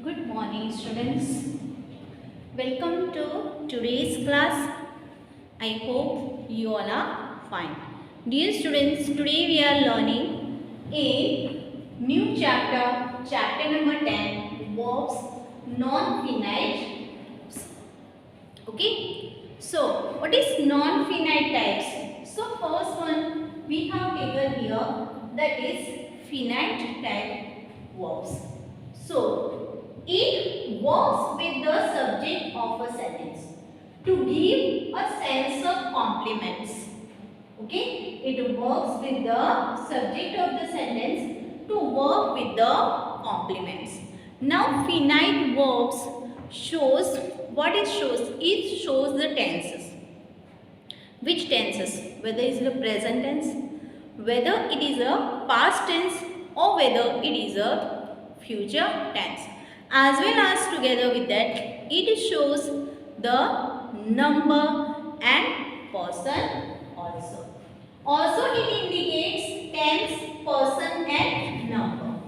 Good morning, students. Welcome to today's class. I hope you all are fine. Dear students, today we are learning a new chapter, chapter number 10, verbs non-finite. Okay. So, what is non-finite types? So, first one we have taken here, that is finite type verbs. So, it works with the subject of a sentence to give a sense of complements. Okay, it works with the subject of the sentence to work with the complements. Now, finite verbs shows what it shows. It shows the tenses. Which tenses? Whether it is the present tense, whether it is a past tense, or whether it is a future tense. As well as together with that, it shows the number and person also. Also, it indicates tense, person and number.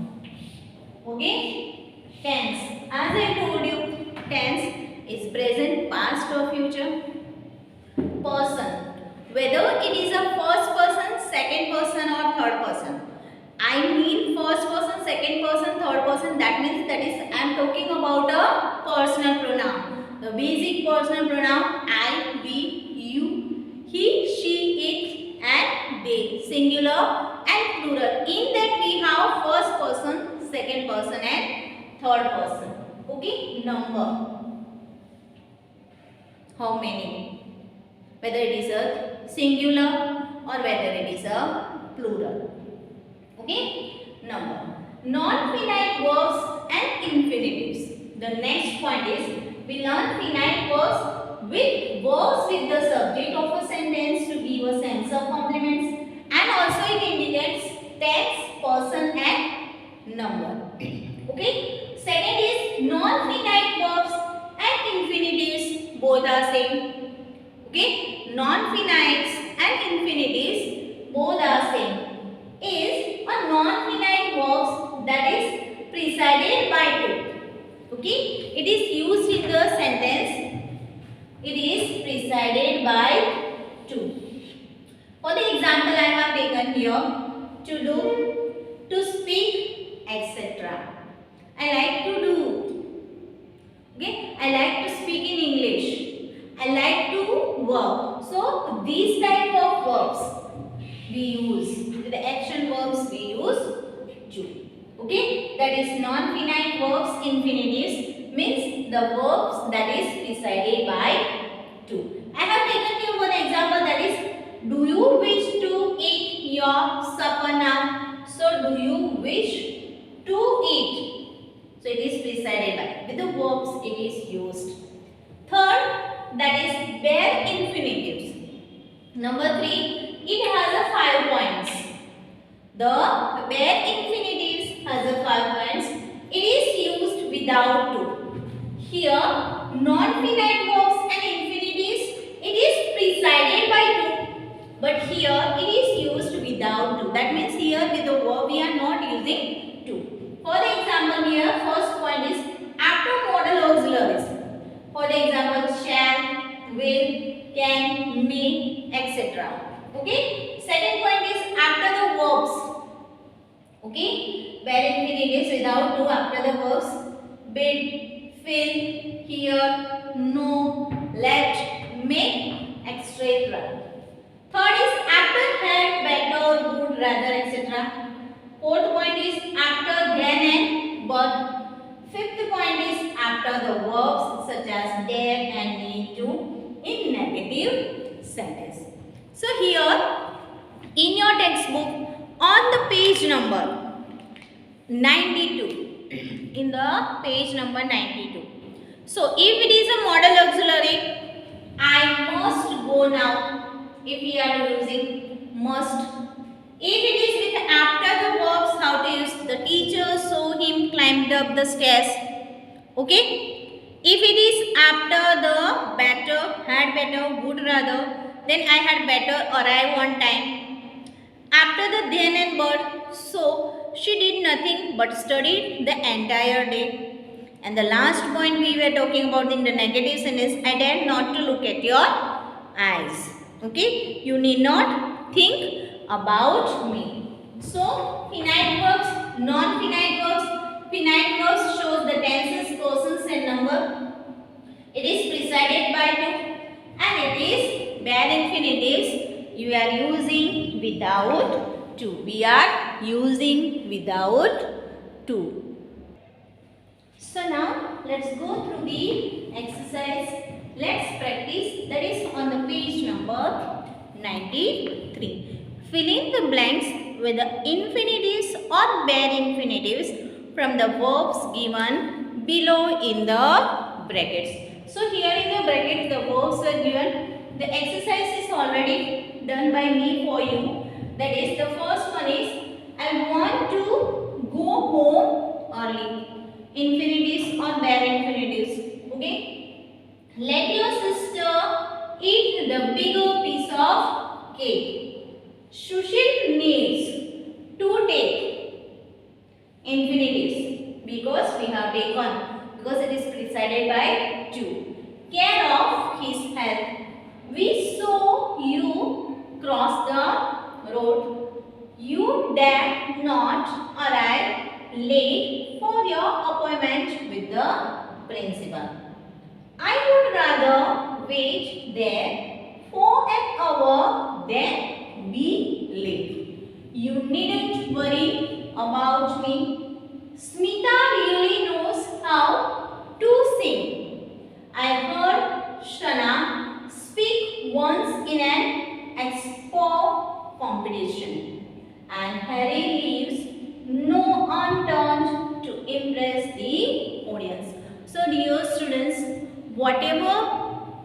Okay? Tense. As I told you, tense is present, past or future. Person. Whether it is a first person, second person or third person. I mean first person, second person, third person. That means I am talking about a personal pronoun. The basic personal pronoun I, we, you, he, she, it and they. Singular and plural. In that we have first person, second person and third person. Okay. Number. How many? Whether it is a singular or whether it is a plural. Okay? Number. Non-finite verbs and infinitives. The next point is we learn finite verbs with the subject of a sentence to give a sense of complements, and also it indicates text, person and number. Okay? Second is non-finite verbs and infinitives. Both are same. Okay, non-finites and infinitives both are same. Is a non-finite verbs that is preceded by to. Okay, it is used in the sentence. It is preceded by to. For the example I have taken here, to do, to speak, etc. I like to do. Okay, I like to speak in English. I like to work. So these type of verbs we use. The action verbs we use to. Okay. That is non-finite verbs, infinitives means the verbs that is preceded by to. I have taken you one example, that is, do you wish to eat your supper now? So do you wish to eat? So it is preceded by. With the verbs it is used. Third, that is bare infinitives. Number 3, it has a 5 points. The bare infinitives has a 5 points. It is used without to. Here, non-finite verbs and infinitives, it is preceded by to. But here, it is used without to. That means here with the verb we are not using to. For the example here, first point is after modal auxiliaries. For the example, shall, will, can, may, etc. Okay. Second point is after the verbs. Okay. Bare infinitives without to after the verbs. Bid, fill, hear, know, let, make, etc. Third is after had, better, would, rather, etc. Fourth point is after then and but. Fifth point is after the verbs such as dare and need to in negative sentence. So here in your textbook on the page number 92, in the page number 92. So if it is a modal auxiliary, I must go now. If we are using must. If it is with after the verbs, how to use? The teacher saw him climbed up the stairs. Okay. If it is after the better, had better, would rather, then I had better or I want time. After the then and but, so she did nothing but studied the entire day. And the last point we were talking about in the negative sentence, I dare not to look at your eyes. Okay, you need not think about me. So, finite verbs, non-finite verbs. Finite verbs shows the tenses, persons and number. It is preceded by to, and it is bare infinitives. You are using without to. We are using without to. So now let's go through the exercise. Let's practice. That is on the page number 93. Fill in the blanks with the infinitives or bare infinitives from the verbs given below in the brackets. So here in the brackets the verbs were given. The exercise is already done by me for you. That is, the first one is I want to go home early. Infinitives or bare infinitives. Okay. Let your sister eat the bigger piece of cake. Sushil needs to take infinitives because we have taken, because it is preceded by to. Care of his health. We saw you cross the road. You dare not arrive late for your appointment with the principal. I would rather wait there for an hour than be late. You needn't worry about me. Smita really knows how to sing. I heard Shana speak once in an expo competition, and Harry leaves no unturned to impress the audience. So dear students, whatever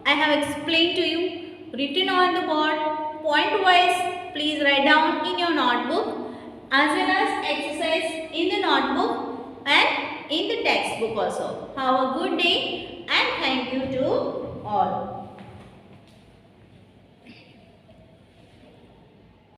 I have explained to you, written on the board, point wise, please write down in your notebook as well as exercise in the notebook and in the textbook also. Have a good day and thank you to all.